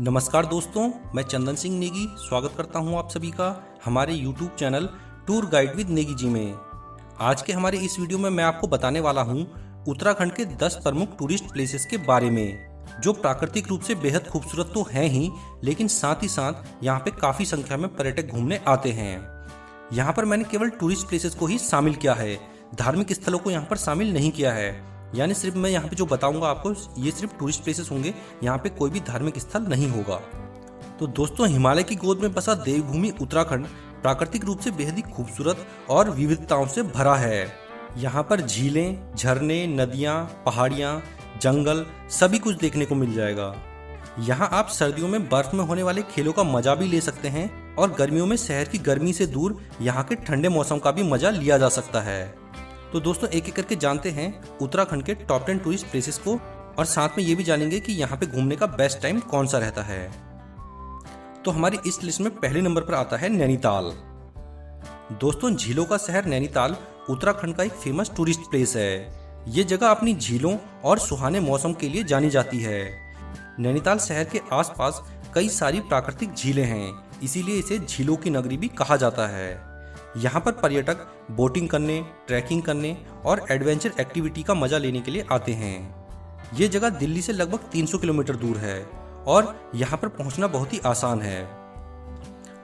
नमस्कार दोस्तों, मैं चंदन सिंह नेगी स्वागत करता हूं आप सभी का हमारे YouTube channel tour guide with Negi ji में। आज के हमारे इस वीडियो में मैं आपको बताने वाला हूं उत्तराखंड के 10 प्रमुख टूरिस्ट प्लेसेस के बारे में, जो प्राकृतिक रूप से बेहद खूबसूरत तो हैं ही, लेकिन साथ ही साथ यहाँ पे काफ़ी संख्या में पर्यटक घूमने आते हैं। यहाँ पर मैंने केवल टूरिस्ट प्लेसेस को ही शामिल किया है, धार्मिक स्थलों को यहाँ पर शामिल नहीं किया है। यानी सिर्फ मैं यहाँ पे जो बताऊंगा आपको ये सिर्फ टूरिस्ट प्लेसेस होंगे, यहाँ पे कोई भी धार्मिक स्थल नहीं होगा। तो दोस्तों, हिमालय की गोद में बसा देवभूमि उत्तराखंड प्राकृतिक रूप से बेहद ही खूबसूरत और विविधताओं से भरा है। यहाँ पर झीलें, झरने, नदियाँ, पहाड़ियाँ, जंगल सभी कुछ देखने को मिल जाएगा। यहाँ आप सर्दियों में बर्फ में होने वाले खेलों का मजा भी ले सकते हैं और गर्मियों में शहर की गर्मी से दूर यहाँ के ठंडे मौसम का भी मजा लिया जा सकता है। तो दोस्तों, एक एक करके जानते हैं उत्तराखंड के टॉप 10 टूरिस्ट प्लेसेस को, और साथ में ये भी जानेंगे कि यहाँ पे घूमने का बेस्ट टाइम कौन सा रहता है। तो हमारी इस लिस्ट में पहले नंबर पर आता है नैनीताल। दोस्तों, झीलों का शहर नैनीताल उत्तराखंड का एक फेमस टूरिस्ट प्लेस है। ये जगह अपनी झीलों और सुहाने मौसम के लिए जानी जाती है। नैनीताल शहर के आसपास कई सारी प्राकृतिक झीलें हैं, इसीलिए इसे झीलों की नगरी भी कहा जाता है। यहाँ पर पर्यटक बोटिंग करने, ट्रैकिंग करने और एडवेंचर एक्टिविटी का मजा लेने के लिए आते हैं। ये जगह दिल्ली से लगभग 300 किलोमीटर दूर है और यहाँ पर पहुँचना बहुत ही आसान है।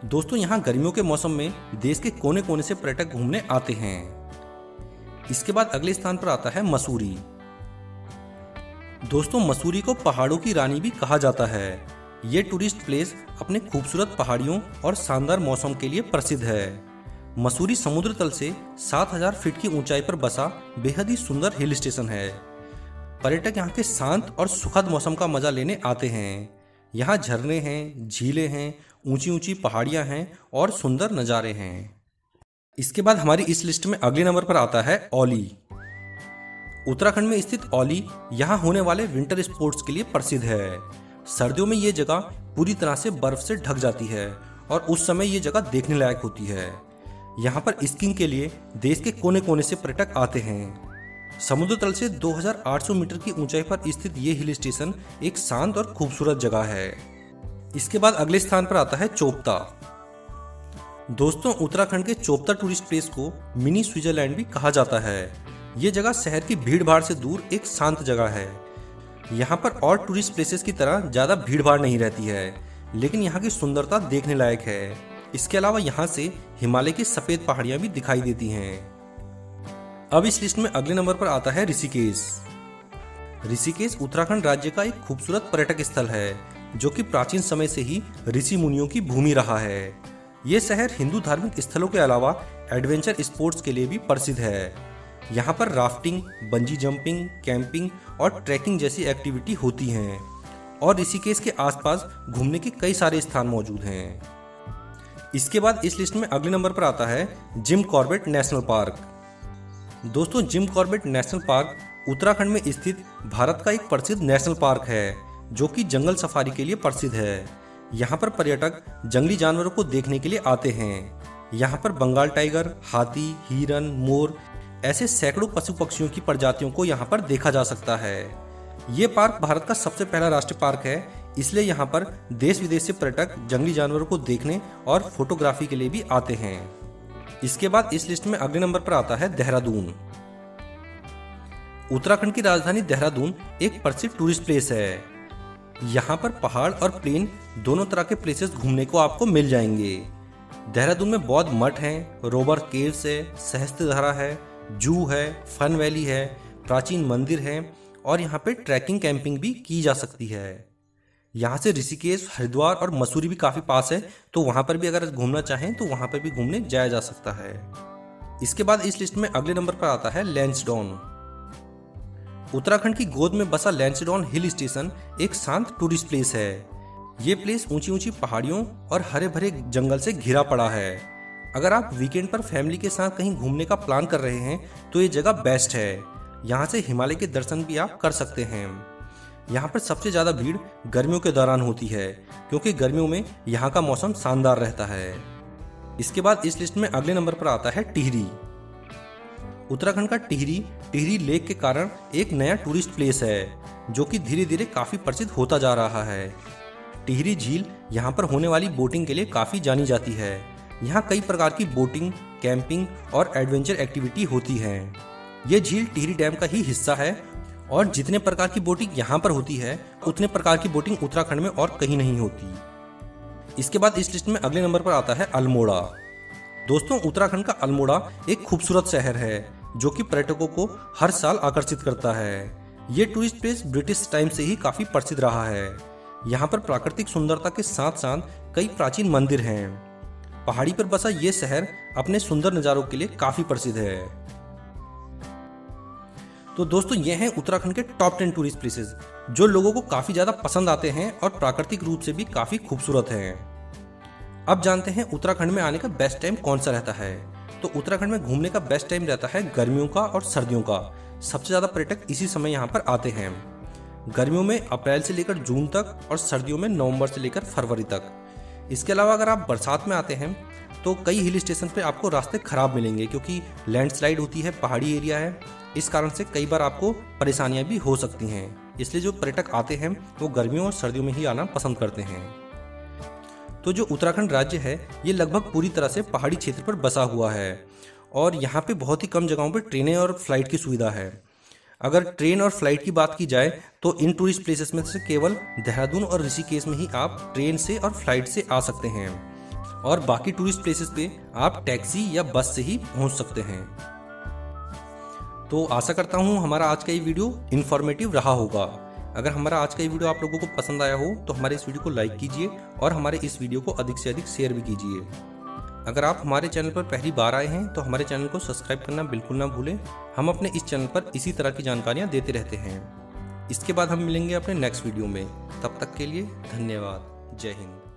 दोस्तों, यहाँ गर्मियों के मौसम में देश के कोने कोने से पर्यटक घूमने आते हैं। इसके बाद अगले स्थान पर आता है मसूरी। दोस्तों, मसूरी को पहाड़ों की रानी भी कहा जाता है। ये टूरिस्ट प्लेस अपने खूबसूरत पहाड़ियों और शानदार मौसम के लिए प्रसिद्ध है। मसूरी समुद्र तल से 7000 फीट की ऊंचाई पर बसा बेहद ही सुंदर हिल स्टेशन है। पर्यटक यहाँ के शांत और सुखद मौसम का मजा लेने आते हैं। यहाँ झरने हैं, झीलें हैं, ऊंची ऊंची पहाड़ियाँ हैं और सुंदर नज़ारे हैं। इसके बाद हमारी इस लिस्ट में अगले नंबर पर आता है औली। उत्तराखंड में स्थित औली यहाँ होने वाले विंटर स्पोर्ट्स के लिए प्रसिद्ध है। सर्दियों में ये जगह पूरी तरह से बर्फ से ढक जाती है और उस समय ये जगह देखने लायक होती है। यहाँ पर स्कीइंग के लिए देश के कोने कोने से पर्यटक आते हैं। समुद्र तल से 2800 मीटर की ऊंचाई पर स्थित ये हिल स्टेशन एक शांत और खूबसूरत जगह है। इसके बाद अगले स्थान पर आता है चोपता। दोस्तों, उत्तराखंड के चोपता टूरिस्ट प्लेस को मिनी स्विट्जरलैंड भी कहा जाता है। ये जगह शहर की भीड़ भाड़ से दूर एक शांत जगह है। यहाँ पर और टूरिस्ट प्लेसेस की तरह ज़्यादा भीड़ भाड़ नहीं रहती है, लेकिन यहाँ की सुंदरता देखने लायक है। इसके अलावा यहाँ से हिमालय की सफ़ेद पहाड़ियाँ भी दिखाई देती हैं। अब इस लिस्ट में अगले नंबर पर आता है ऋषिकेश। ऋषिकेश उत्तराखंड राज्य का एक खूबसूरत पर्यटक स्थल है, जो कि प्राचीन समय से ही ऋषि मुनियों की भूमि रहा है। ये शहर हिंदू धार्मिक स्थलों के अलावा एडवेंचर स्पोर्ट्स के लिए भी प्रसिद्ध है। यहाँ पर राफ्टिंग, बंजी जंपिंग, कैंपिंग और ट्रैकिंग जैसी एक्टिविटी होती हैं और ऋषिकेश के आसपास घूमने के कई सारे स्थान मौजूद हैं। इसके बाद इस लिस्ट में अगले नंबर पर आता है जिम कॉर्बेट नेशनल पार्क। दोस्तों, Jim Corbett national park Uttarakhand में स्थित भारत का एक प्रसिद्ध नेशनल पार्क है, जो कि जंगल सफारी के लिए प्रसिद्ध है। यहाँ पर पर्यटक जंगली जानवरों को देखने के लिए आते हैं। यहाँ पर बंगाल टाइगर, हाथी, हिरन, मोर ऐसे सैकड़ों पशु पक्षियों की प्रजातियों को यहाँ पर देखा जा सकता है। ये पार्क भारत का सबसे पहला राष्ट्रीय पार्क है, इसलिए यहाँ पर देश विदेश से पर्यटक जंगली जानवरों को देखने और फोटोग्राफी के लिए भी आते हैं। इसके बाद इस लिस्ट में अगले नंबर पर आता है देहरादून। उत्तराखंड की राजधानी देहरादून एक प्रसिद्ध टूरिस्ट प्लेस है। यहाँ पर पहाड़ और प्लेन दोनों तरह के प्लेसेस घूमने को आपको मिल जाएंगे। देहरादून में बौद्ध मठ हैं, रोबर केव्स है, सहस्त्रधारा है, जू है, फन वैली है, प्राचीन मंदिर हैं और यहाँ पे ट्रैकिंग कैंपिंग भी की जा सकती है। यहाँ से ऋषिकेश, हरिद्वार और मसूरी भी काफ़ी पास है, तो वहाँ पर भी अगर घूमना चाहें तो वहाँ पर भी घूमने जाया जा सकता है। इसके बाद इस लिस्ट में अगले नंबर पर आता है लैंसडौन। उत्तराखंड की गोद में बसा लैंसडौन हिल स्टेशन एक शांत टूरिस्ट प्लेस है। ये प्लेस ऊंची ऊंची पहाड़ियों और हरे भरे जंगल से घिरा पड़ा है। अगर आप वीकेंड पर फैमिली के साथ कहीं घूमने का प्लान कर रहे हैं तो ये जगह बेस्ट है। यहाँ से हिमालय के दर्शन भी आप कर सकते हैं। यहाँ पर सबसे ज़्यादा भीड़ गर्मियों के दौरान होती है, क्योंकि गर्मियों में यहाँ का मौसम शानदार रहता है। इसके बाद इस लिस्ट में अगले नंबर पर आता है टिहरी। उत्तराखंड का टिहरी लेक के कारण एक नया टूरिस्ट प्लेस है, जो कि धीरे धीरे काफ़ी प्रसिद्ध होता जा रहा है। टिहरी झील यहाँ पर होने वाली बोटिंग के लिए काफ़ी जानी जाती है। यहाँ कई प्रकार की बोटिंग, कैंपिंग और एडवेंचर एक्टिविटी होती हैं। ये झील टिहरी डैम का ही हिस्सा है और जितने प्रकार की बोटिंग यहाँ पर होती है उतने प्रकार की बोटिंग उत्तराखंड में और कहीं नहीं होती। इसके बाद इस लिस्ट में अगले नंबर पर आता है अल्मोड़ा। दोस्तों, उत्तराखंड का अल्मोड़ा एक खूबसूरत शहर है जो कि पर्यटकों को हर साल आकर्षित करता है। ये टूरिस्ट प्लेस ब्रिटिश टाइम से ही काफ़ी प्रसिद्ध रहा है। यहाँ पर प्राकृतिक सुंदरता के साथ साथ कई प्राचीन मंदिर हैं। पहाड़ी पर बसा ये शहर अपने सुंदर नज़ारों के लिए काफ़ी प्रसिद्ध है। तो दोस्तों, ये हैं उत्तराखंड के टॉप 10 टूरिस्ट प्लेसेस जो लोगों को काफ़ी ज़्यादा पसंद आते हैं और प्राकृतिक रूप से भी काफ़ी खूबसूरत हैं। अब जानते हैं उत्तराखंड में आने का बेस्ट टाइम कौन सा रहता है। तो उत्तराखंड में घूमने का बेस्ट टाइम रहता है गर्मियों का और सर्दियों का। सबसे ज़्यादा पर्यटक इसी समय यहाँ पर आते हैं। गर्मियों में अप्रैल से लेकर जून तक और सर्दियों में नवंबर से लेकर फरवरी तक। इसके अलावा अगर आप बरसात में आते हैं तो कई हिल स्टेशन पे आपको रास्ते खराब मिलेंगे क्योंकि लैंडस्लाइड होती है, पहाड़ी एरिया है। इस कारण से कई बार आपको परेशानियां भी हो सकती हैं। इसलिए जो पर्यटक आते हैं वो गर्मियों और सर्दियों में ही आना पसंद करते हैं। तो जो उत्तराखंड राज्य है ये लगभग पूरी तरह से पहाड़ी क्षेत्र पर बसा हुआ है और यहाँ पे बहुत ही कम जगहों पर ट्रेनें और फ्लाइट की सुविधा है। अगर ट्रेन और फ्लाइट की बात की जाए तो इन टूरिस्ट प्लेसेस में से केवल देहरादून और ऋषिकेश में ही आप ट्रेन से और फ्लाइट से आ सकते हैं और बाकी टूरिस्ट प्लेसेस पे आप टैक्सी या बस से ही पहुंच सकते हैं। तो आशा करता हूं हमारा आज का ये वीडियो इन्फॉर्मेटिव रहा होगा। अगर हमारा आज का ये वीडियो आप लोगों को पसंद आया हो तो हमारे इस वीडियो को लाइक कीजिए और हमारे इस वीडियो को अधिक से अधिक शेयर भी कीजिए। अगर आप हमारे चैनल पर पहली बार आए हैं तो हमारे चैनल को सब्सक्राइब करना बिल्कुल ना भूलें। हम अपने इस चैनल पर इसी तरह की जानकारियाँ देते रहते हैं। इसके बाद हम मिलेंगे अपने नेक्स्ट वीडियो में। तब तक के लिए धन्यवाद। जय हिंद।